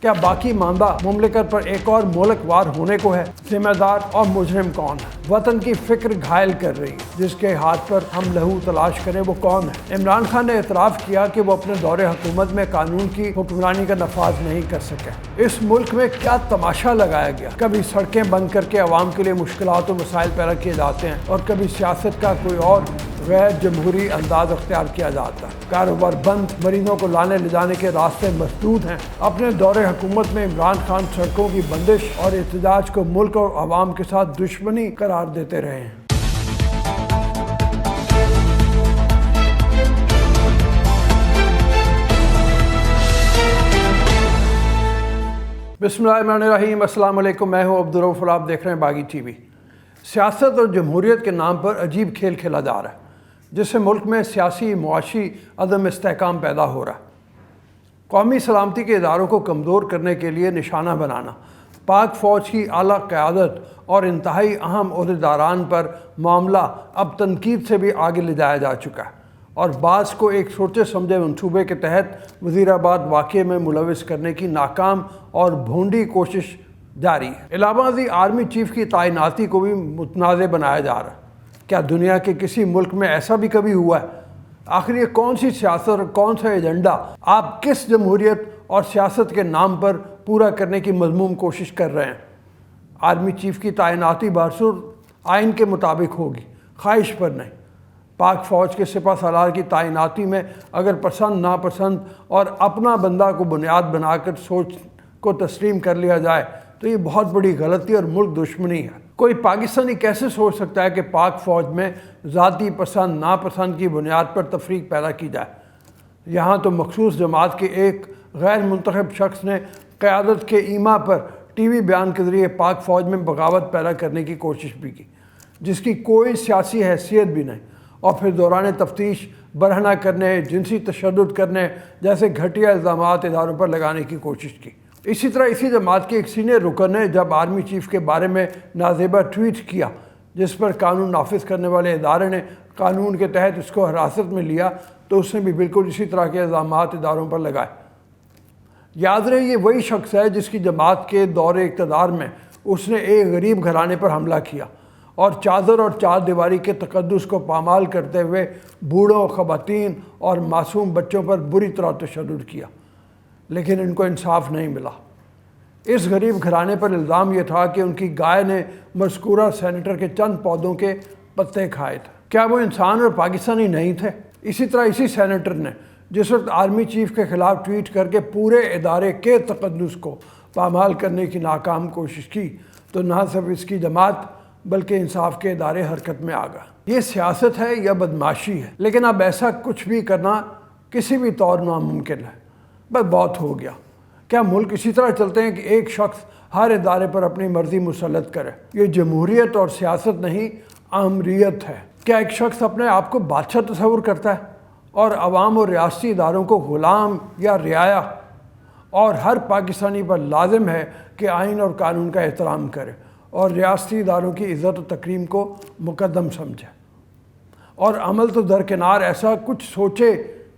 کیا باقی ماندہ مملکت پر ایک اور ملک وار ہونے کو ہے؟ ذمہ دار اور مجرم کون ہے؟ وطن کی فکر گھائل کر رہی ہے، جس کے ہاتھ پر ہم لہو تلاش کریں وہ کون ہے؟ عمران خان نے اعتراف کیا کہ وہ اپنے دور حکومت میں قانون کی حکمرانی کا نفاذ نہیں کر سکے۔ اس ملک میں کیا تماشا لگایا گیا؟ کبھی سڑکیں بند کر کے عوام کے لیے مشکلات و مسائل پیدا کیے جاتے ہیں اور کبھی سیاست کا کوئی اور غیر جمہوری انداز اختیار کیا جاتا ہے۔ کاروبار بند، مریضوں کو لانے لے جانے کے راستے مسدود ہیں۔ اپنے دور حکومت میں عمران خان سڑکوں کی بندش اور احتجاج کو ملک اور عوام کے ساتھ دشمنی قرار دیتے رہے ہیں۔ بسم اللہ الرحمن الرحیم، السلام علیکم، میں ہوں عبدالرؤف، آپ دیکھ رہے ہیں باغی ٹی وی۔ سیاست اور جمہوریت کے نام پر عجیب کھیل کھیلا جا رہا ہے، جس سے ملک میں سیاسی معاشی عدم استحکام پیدا ہو رہا ہے۔ قومی سلامتی کے اداروں کو کمزور کرنے کے لیے نشانہ بنانا، پاک فوج کی اعلیٰ قیادت اور انتہائی اہم عہدیداران پر معاملہ اب تنقید سے بھی آگے لے جایا جا چکا ہے اور بعض کو ایک سوچے سمجھے منصوبے کے تحت وزیر آباد واقعے میں ملوث کرنے کی ناکام اور بھونڈی کوشش جاری ہے۔ علاوہ ازیں آرمی چیف کی تعیناتی کو بھی متنازع بنایا جا رہا ہے۔ کیا دنیا کے کسی ملک میں ایسا بھی کبھی ہوا ہے؟ آخر یہ کون سی سیاست اور کون سا ایجنڈا آپ کس جمہوریت اور سیاست کے نام پر پورا کرنے کی مذموم کوشش کر رہے ہیں؟ آرمی چیف کی تعیناتی بہرصورت آئین کے مطابق ہوگی، خواہش پر نہیں۔ پاک فوج کے سپہ سالار کی تعیناتی میں اگر پسند ناپسند اور اپنا بندہ کو بنیاد بنا کر سوچ کو تسلیم کر لیا جائے تو یہ بہت بڑی غلطی اور ملک دشمنی ہے۔ کوئی پاکستانی کیسے سوچ سکتا ہے کہ پاک فوج میں ذاتی پسند ناپسند کی بنیاد پر تفریق پیدا کی جائے؟ یہاں تو مخصوص جماعت کے ایک غیر منتخب شخص نے قیادت کے ایما پر ٹی وی بیان کے ذریعے پاک فوج میں بغاوت پیدا کرنے کی کوشش بھی کی، جس کی کوئی سیاسی حیثیت بھی نہیں، اور پھر دوران تفتیش برہنہ کرنے، جنسی تشدد کرنے جیسے گھٹیا الزامات اداروں پر لگانے کی کوشش کی۔ اسی طرح اسی جماعت کے ایک سینئر رکن نے جب آرمی چیف کے بارے میں نازیبہ ٹویٹ کیا، جس پر قانون نافذ کرنے والے ادارے نے قانون کے تحت اس کو حراست میں لیا، تو اس نے بھی بالکل اسی طرح کے الزامات اداروں پر لگائے۔ یاد رہے، یہ وہی شخص ہے جس کی جماعت کے دور اقتدار میں اس نے ایک غریب گھرانے پر حملہ کیا اور چادر اور چار دیواری کے تقدس کو پامال کرتے ہوئے بوڑھوں، خواتین اور معصوم بچوں پر بری طرح تشدد کیا، لیکن ان کو انصاف نہیں ملا۔ اس غریب گھرانے پر الزام یہ تھا کہ ان کی گائے نے مذکورہ سینیٹر کے چند پودوں کے پتے کھائے تھے۔ کیا وہ انسان اور پاکستانی نہیں تھے؟ اسی طرح اسی سینیٹر نے جس وقت آرمی چیف کے خلاف ٹویٹ کر کے پورے ادارے کے تقدس کو پامال کرنے کی ناکام کوشش کی، تو نہ صرف اس کی جماعت بلکہ انصاف کے ادارے حرکت میں آ گئے۔ یہ سیاست ہے یا بدمعاشی ہے؟ لیکن اب ایسا کچھ بھی کرنا کسی بھی طور ناممکن ہے۔ بس بہت ہو گیا۔ کیا ملک اسی طرح چلتے ہیں کہ ایک شخص ہر ادارے پر اپنی مرضی مسلط کرے؟ یہ جمہوریت اور سیاست نہیں، آمریت ہے۔ کیا ایک شخص اپنے آپ کو بادشاہ تصور کرتا ہے اور عوام اور ریاستی اداروں کو غلام یا رعایا؟ اور ہر پاکستانی پر لازم ہے کہ آئین اور قانون کا احترام کرے اور ریاستی اداروں کی عزت و تکریم کو مقدم سمجھے، اور عمل تو درکنار ایسا کچھ سوچے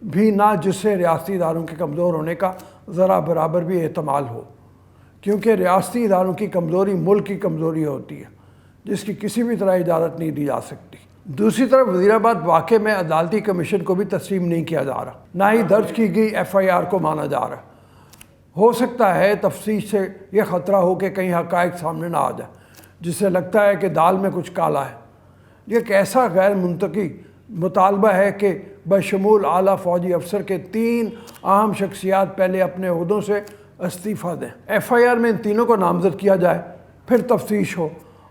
بھی نہ جس سے ریاستی اداروں کے کمزور ہونے کا ذرا برابر بھی احتمال ہو، کیونکہ ریاستی اداروں کی کمزوری ملک کی کمزوری ہوتی ہے، جس کی کسی بھی طرح اجازت نہیں دی جا سکتی۔ دوسری طرف وزیر آباد واقعے میں عدالتی کمیشن کو بھی تسلیم نہیں کیا جا رہا، نہ ہی درج کی گئی ایف آئی آر کو مانا جا رہا۔ ہو سکتا ہے تفتیش سے یہ خطرہ ہو کہ کہیں حقائق سامنے نہ آ جائے، جس سے لگتا ہے کہ دال میں کچھ کالا ہے۔ یہ ایک ایسا غیر منطقی مطالبہ ہے کہ بشمول اعلیٰ فوجی افسر کے 3 اہم شخصیات پہلے اپنے عہدوں سے استعفیٰ دیں، ایف آئی آر میں ان تینوں کو نامزد کیا جائے، پھر تفتیش ہو،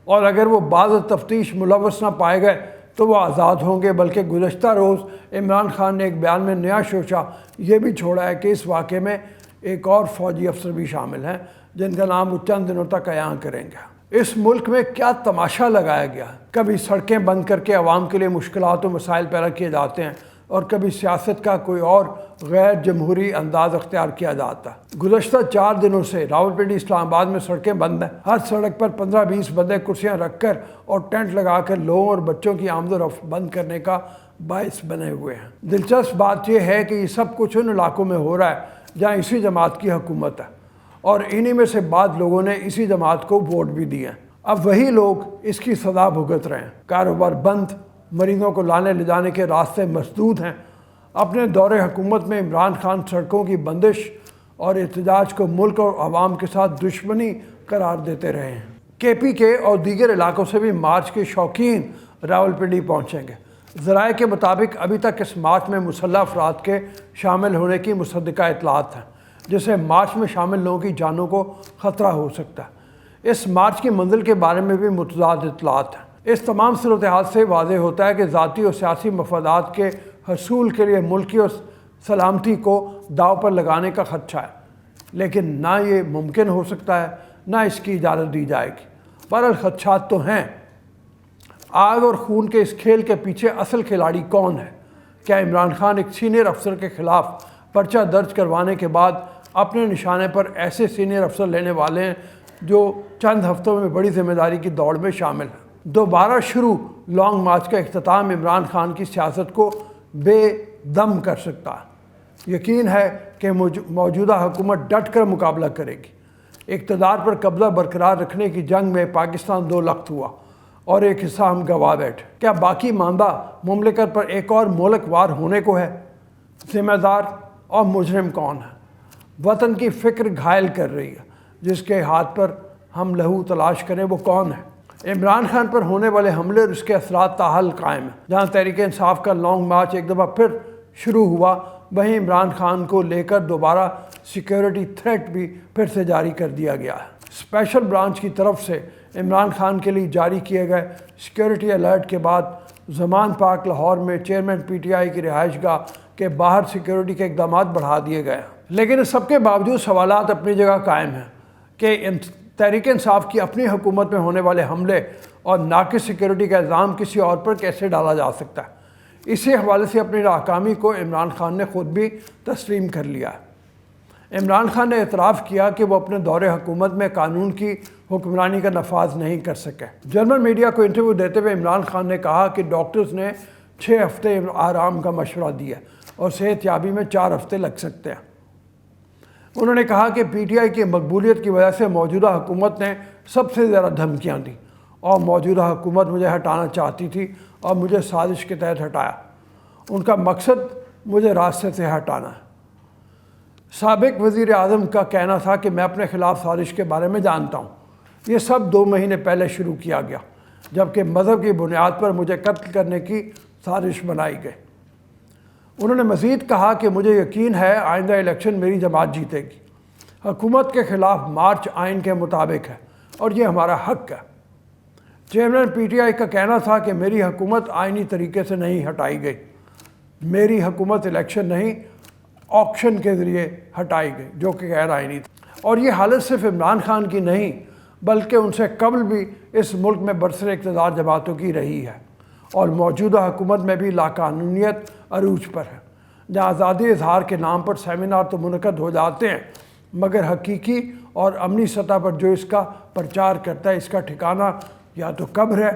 اور اگر وہ بعد تفتیش ملوث نہ پائے گئے تو وہ آزاد ہوں گے۔ بلکہ گزشتہ روز عمران خان نے ایک بیان میں نیا شوشہ یہ بھی چھوڑا ہے کہ اس واقعے میں ایک اور فوجی افسر بھی شامل ہیں، جن کا نام وہ چند دنوں تک عیاں کریں گے۔ اس ملک میں کیا تماشا لگایا گیا ہے؟ کبھی سڑکیں بند کر کے عوام کے لیے مشکلات و مسائل پیدا کیے جاتے ہیں اور کبھی سیاست کا کوئی اور غیر جمہوری انداز اختیار کیا جاتا ہے۔ گزشتہ 4 دنوں سے راولپنڈی اسلام آباد میں سڑکیں بند ہیں۔ ہر سڑک پر 15-20 بندے کرسیاں رکھ کر اور ٹینٹ لگا کر لوگوں اور بچوں کی آمد و رفت بند کرنے کا باعث بنے ہوئے ہیں۔ دلچسپ بات یہ ہے کہ یہ سب کچھ ان علاقوں میں ہو رہا ہے جہاں اسی جماعت کی حکومت ہے، اور انہی میں سے بعض لوگوں نے اسی جماعت کو ووٹ بھی دیے ہیں۔ اب وہی لوگ اس کی سزا بھگت رہے ہیں۔ کاروبار بند، مریضوں کو لانے لے جانے کے راستے مسدود ہیں۔ اپنے دور حکومت میں عمران خان سڑکوں کی بندش اور احتجاج کو ملک اور عوام کے ساتھ دشمنی قرار دیتے رہے ہیں۔ کے پی کے اور دیگر علاقوں سے بھی مارچ کے شوقین راولپنڈی پہنچیں گے۔ ذرائع کے مطابق ابھی تک اس مارچ میں مسلح افراد کے شامل ہونے کی مصدقہ اطلاعات ہیں، جس سے مارچ میں شامل لوگوں کی جانوں کو خطرہ ہو سکتا ہے۔ اس مارچ کی منزل کے بارے میں بھی متضاد اطلاعات ہیں۔ اس تمام صورتحال سے واضح ہوتا ہے کہ ذاتی اور سیاسی مفادات کے حصول کے لیے ملکی اور سلامتی کو داؤ پر لگانے کا خدشہ ہے، لیکن نہ یہ ممکن ہو سکتا ہے نہ اس کی اجازت دی جائے گی۔ بہرحال خدشات تو ہیں۔ آگ اور خون کے اس کھیل کے پیچھے اصل کھلاڑی کون ہے؟ کیا عمران خان ایک سینئر افسر کے خلاف پرچہ درج کروانے کے بعد اپنے نشانے پر ایسے سینئر افسر لینے والے ہیں جو چند ہفتوں میں بڑی ذمہ داری کی دوڑ میں شامل ہیں؟ دوبارہ شروع لانگ مارچ کا اختتام عمران خان کی سیاست کو بے دم کر سکتا ہے۔ یقین ہے کہ موجودہ حکومت ڈٹ کر مقابلہ کرے گی۔ اقتدار پر قبضہ برقرار رکھنے کی جنگ میں پاکستان دو لخت ہوا اور ایک حصہ ہم گنوا بیٹھے۔ کیا باقی ماندہ مملکت پر ایک اور ملک وار ہونے کو ہے؟ ذمہ دار اور مجرم کون ہے؟ وطن کی فکر گھائل کر رہی ہے، جس کے ہاتھ پر ہم لہو تلاش کریں وہ کون ہے؟ عمران خان پر ہونے والے حملے اور اس کے اثرات تاحال قائم ہیں۔ جہاں تحریک انصاف کا لانگ مارچ ایک دفعہ پھر شروع ہوا، وہیں عمران خان کو لے کر دوبارہ سیکیورٹی تھریٹ بھی پھر سے جاری کر دیا گیا ہے۔ اسپیشل برانچ کی طرف سے عمران خان کے لیے جاری کیے گئے سیکیورٹی الرٹ کے بعد زمان پارک لاہور میں چیئرمین پی ٹی آئی کی رہائش گاہ کے باہر سیکیورٹی کے اقدامات بڑھا دیے گئے ہیں۔ لیکن اس سب کے باوجود سوالات اپنی جگہ قائم ہیں کہ تحریک انصاف کی اپنی حکومت میں ہونے والے حملے اور ناقص سیکیورٹی کا الزام کسی اور پر کیسے ڈالا جا سکتا ہے۔ اسی حوالے سے اپنی ناکامی کو عمران خان نے خود بھی تسلیم کر لیا ہے۔ عمران خان نے اعتراف کیا کہ وہ اپنے دور حکومت میں قانون کی حکمرانی کا نفاذ نہیں کر سکے۔ جرمن میڈیا کو انٹرویو دیتے ہوئے عمران خان نے کہا کہ ڈاکٹرز نے 6 ہفتے آرام کا مشورہ دیا اور صحت یابی میں 4 ہفتے لگ سکتے ہیں۔ انہوں نے کہا کہ پی ٹی آئی کی مقبولیت کی وجہ سے موجودہ حکومت نے سب سے زیادہ دھمکیاں دی اور موجودہ حکومت مجھے ہٹانا چاہتی تھی اور مجھے سازش کے تحت ہٹایا۔ ان کا مقصد مجھے راستے سے ہٹانا ہے۔ سابق وزیر اعظم کا کہنا تھا کہ میں اپنے خلاف سازش کے بارے میں جانتا ہوں۔ یہ سب 2 مہینے پہلے شروع کیا گیا، جبکہ مذہب کی بنیاد پر مجھے قتل کرنے کی سازش بنائی گئی۔ انہوں نے مزید کہا کہ مجھے یقین ہے آئندہ الیکشن میری جماعت جیتے گی۔ حکومت کے خلاف مارچ آئین کے مطابق ہے اور یہ ہمارا حق ہے۔ چیئرمین پی ٹی آئی کا کہنا تھا کہ میری حکومت آئینی طریقے سے نہیں ہٹائی گئی۔ میری حکومت الیکشن نہیں، آکشن کے ذریعے ہٹائی گئی، جو کہ غیر آئینی تھا۔ اور یہ حالت صرف عمران خان کی نہیں بلکہ ان سے قبل بھی اس ملک میں برسر اقتدار جماعتوں کی رہی ہے، اور موجودہ حکومت میں بھی لاقانونیت عروج پر ہے، جہاں آزادی اظہار کے نام پر سیمینار تو منعقد ہو جاتے ہیں، مگر حقیقی اور امنی سطح پر جو اس کا پرچار کرتا ہے اس کا ٹھکانہ یا تو قبر ہے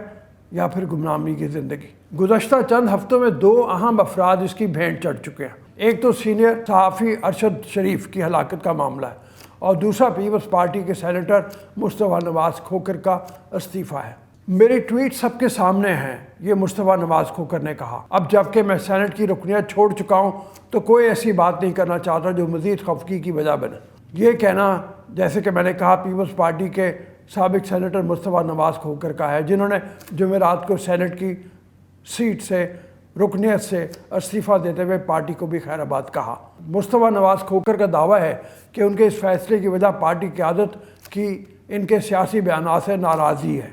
یا پھر گمنامی کی زندگی۔ گزشتہ چند ہفتوں میں 2 اہم افراد اس کی بھینٹ چڑھ چکے ہیں۔ ایک تو سینئر صحافی ارشد شریف کی ہلاکت کا معاملہ ہے اور دوسرا پیپلز پارٹی کے سینیٹر مصطفیٰ نواز کھوکر کا استعفیٰ ہے۔ میری ٹویٹ سب کے سامنے ہیں، یہ مصطفیٰ نواز کھوکر نے کہا۔ اب جب کہ میں سینٹ کی رکنیت چھوڑ چکا ہوں تو کوئی ایسی بات نہیں کرنا چاہتا جو مزید خفگی کی وجہ بنے۔ یہ کہنا، جیسے کہ میں نے کہا، پیپلز پارٹی کے سابق سینیٹر مصطفیٰ نواز کھوکر کا ہے، جنہوں نے جمعرات کو سینٹ کی سیٹ سے رکنیت سے استعفیٰ دیتے ہوئے پارٹی کو بھی خیر آباد کہا۔ مصطفیٰ نواز کھوکر کا دعویٰ ہے کہ ان کے اس فیصلے کی وجہ پارٹی قیادت کی ان کے سیاسی بیانات سے ناراضی ہے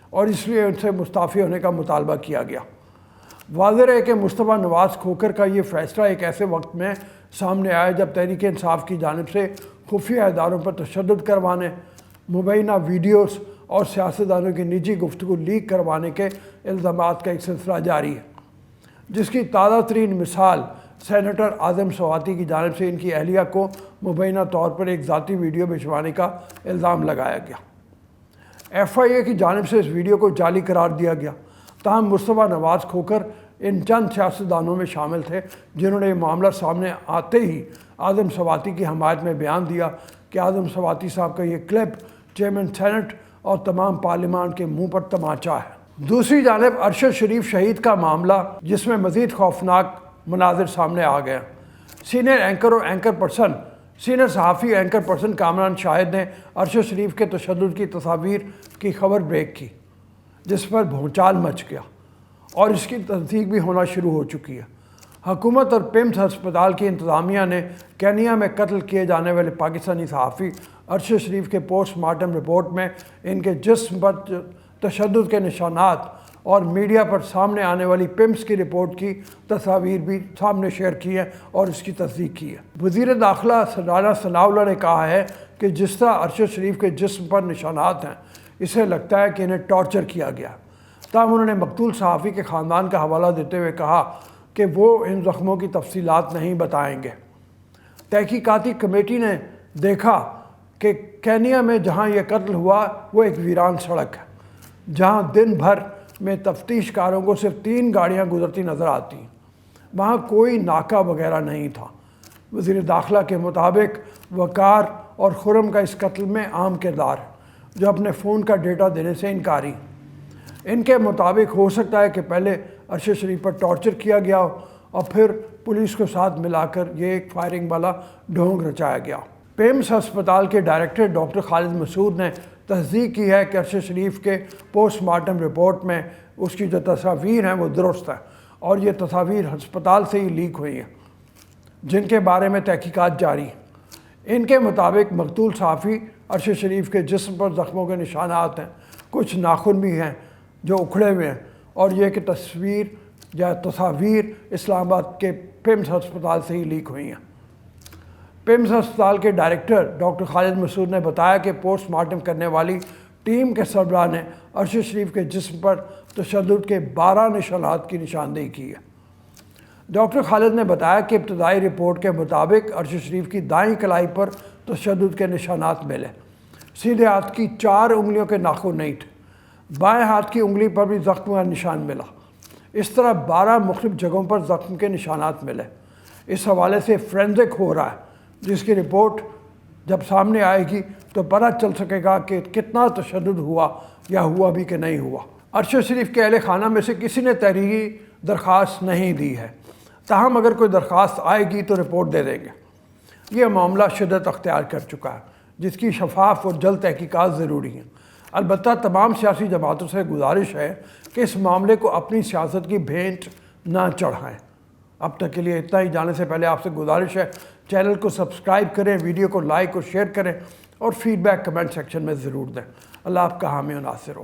اور اس لیے ان سے مستعفی ہونے کا مطالبہ کیا گیا۔ واضح ہے کہ مصطفیٰ نواز کھوکر کا یہ فیصلہ ایک ایسے وقت میں سامنے آیا جب تحریک انصاف کی جانب سے خفیہ اداروں پر تشدد کروانے، مبینہ ویڈیوز اور سیاستدانوں کی نجی گفتگو لیک کروانے کے الزامات کا ایک سلسلہ جاری ہے، جس کی تازہ ترین مثال سینیٹر اعظم سواتی کی جانب سے ان کی اہلیہ کو مبینہ طور پر ایک ذاتی ویڈیو بھجوانے کا الزام لگایا گیا۔ ایف آئی اے کی جانب سے اس ویڈیو کو جعلی قرار دیا گیا، تاہم مصطفیٰ نواز کھوکر ان چند سیاستدانوں میں شامل تھے جنہوں نے یہ معاملہ سامنے آتے ہی اعظم سواتی کی حمایت میں بیان دیا کہ اعظم سواتی صاحب کا یہ کلپ چیئرمین سینٹ اور تمام پارلیمان کے منہ پر تمانچہ ہے۔ دوسری جانب ارشد شریف شہید کا معاملہ، جس میں مزید خوفناک مناظر سامنے آ گئے۔ سینئر صحافی اینکر پرسن کامران شاہد نے ارشد شریف کے تشدد کی تصاویر کی خبر بریک کی، جس پر بھونچال مچ گیا اور اس کی تصدیق بھی ہونا شروع ہو چکی ہے۔ حکومت اور پیمز ہسپتال کی انتظامیہ نے کینیا میں قتل کیے جانے والے پاکستانی صحافی ارشد شریف کے پوسٹ مارٹم رپورٹ میں ان کے جسم پر تشدد کے نشانات اور میڈیا پر سامنے آنے والی پیمز کی رپورٹ کی تصاویر بھی سامنے شیئر کی ہیں اور اس کی تصدیق کی ہے۔ وزیر داخلہ رانا ثناءاللہ نے کہا ہے کہ جس طرح ارشد شریف کے جسم پر نشانات ہیں، اسے لگتا ہے کہ انہیں ٹارچر کیا گیا۔ تاہم انہوں نے مقتول صحافی کے خاندان کا حوالہ دیتے ہوئے کہا کہ وہ ان زخموں کی تفصیلات نہیں بتائیں گے۔ تحقیقاتی کمیٹی نے دیکھا کہ کینیا میں جہاں یہ قتل ہوا وہ ایک ویران سڑک ہے، جہاں دن بھر میں تفتیش کاروں کو صرف 3 گاڑیاں گزرتی نظر آتی ہیں۔ وہاں کوئی ناکہ وغیرہ نہیں تھا۔ وزیر داخلہ کے مطابق وقار اور خرم کا اس قتل میں عام کردار ہے، جو اپنے فون کا ڈیٹا دینے سے انکاری۔ ان کے مطابق ہو سکتا ہے کہ پہلے ارشد شریف پر ٹارچر کیا گیا ہو اور پھر پولیس کو ساتھ ملا کر یہ ایک فائرنگ والا ڈھونگ رچایا گیا۔ پیمز ہسپتال کے ڈائریکٹر ڈاکٹر خالد مسعود نے تصدیق کی ہے کہ ارشد شریف کے پوسٹ مارٹم رپورٹ میں اس کی جو تصاویر ہیں وہ درست ہیں اور یہ تصاویر ہسپتال سے ہی لیک ہوئی ہیں، جن کے بارے میں تحقیقات جاری ہیں۔ ان کے مطابق مقتول صحافی ارشد شریف کے جسم پر زخموں کے نشانات ہیں، کچھ ناخن بھی ہیں جو اکھڑے ہوئے ہیں، اور یہ کہ تصاویر اسلام آباد کے پیمز ہسپتال سے ہی لیک ہوئی ہیں۔ پیمز ہسپتال کے ڈائریکٹر ڈاکٹر خالد مسعود نے بتایا کہ پوسٹ مارٹم کرنے والی ٹیم کے سربراہ نے ارشد شریف کے جسم پر تشدد کے 12 نشانات کی نشاندہی کی ہے۔ ڈاکٹر خالد نے بتایا کہ ابتدائی رپورٹ کے مطابق ارشد شریف کی دائیں کلائی پر تشدد کے نشانات ملے، سیدھے ہاتھ کی 4 انگلیوں کے ناخن نہیں تھے، بائیں ہاتھ کی انگلی پر بھی زخم کا نشان ملا۔ اس طرح 12 مختلف جگہوں پر زخم کے نشانات ملے۔ اس حوالے سے فورینزک ہو رہا ہے، جس کی رپورٹ جب سامنے آئے گی تو پتہ چل سکے گا کہ کتنا تشدد ہوا یا ہوا بھی کہ نہیں ہوا۔ ارشد شریف کے اہل خانہ میں سے کسی نے تحریری درخواست نہیں دی ہے، تاہم اگر کوئی درخواست آئے گی تو رپورٹ دے دیں گے۔ یہ معاملہ شدت اختیار کر چکا ہے، جس کی شفاف اور جلد تحقیقات ضروری ہیں۔ البتہ تمام سیاسی جماعتوں سے گزارش ہے کہ اس معاملے کو اپنی سیاست کی بھینٹ نہ چڑھائیں۔ اب تک کے لیے اتنا ہی۔ جانے سے پہلے آپ سے گزارش ہے چینل کو سبسکرائب کریں، ویڈیو کو لائک اور شیئر کریں اور فیڈ بیک کمنٹ سیکشن میں ضرور دیں۔ اللہ آپ کا حامی و ناصر ہو۔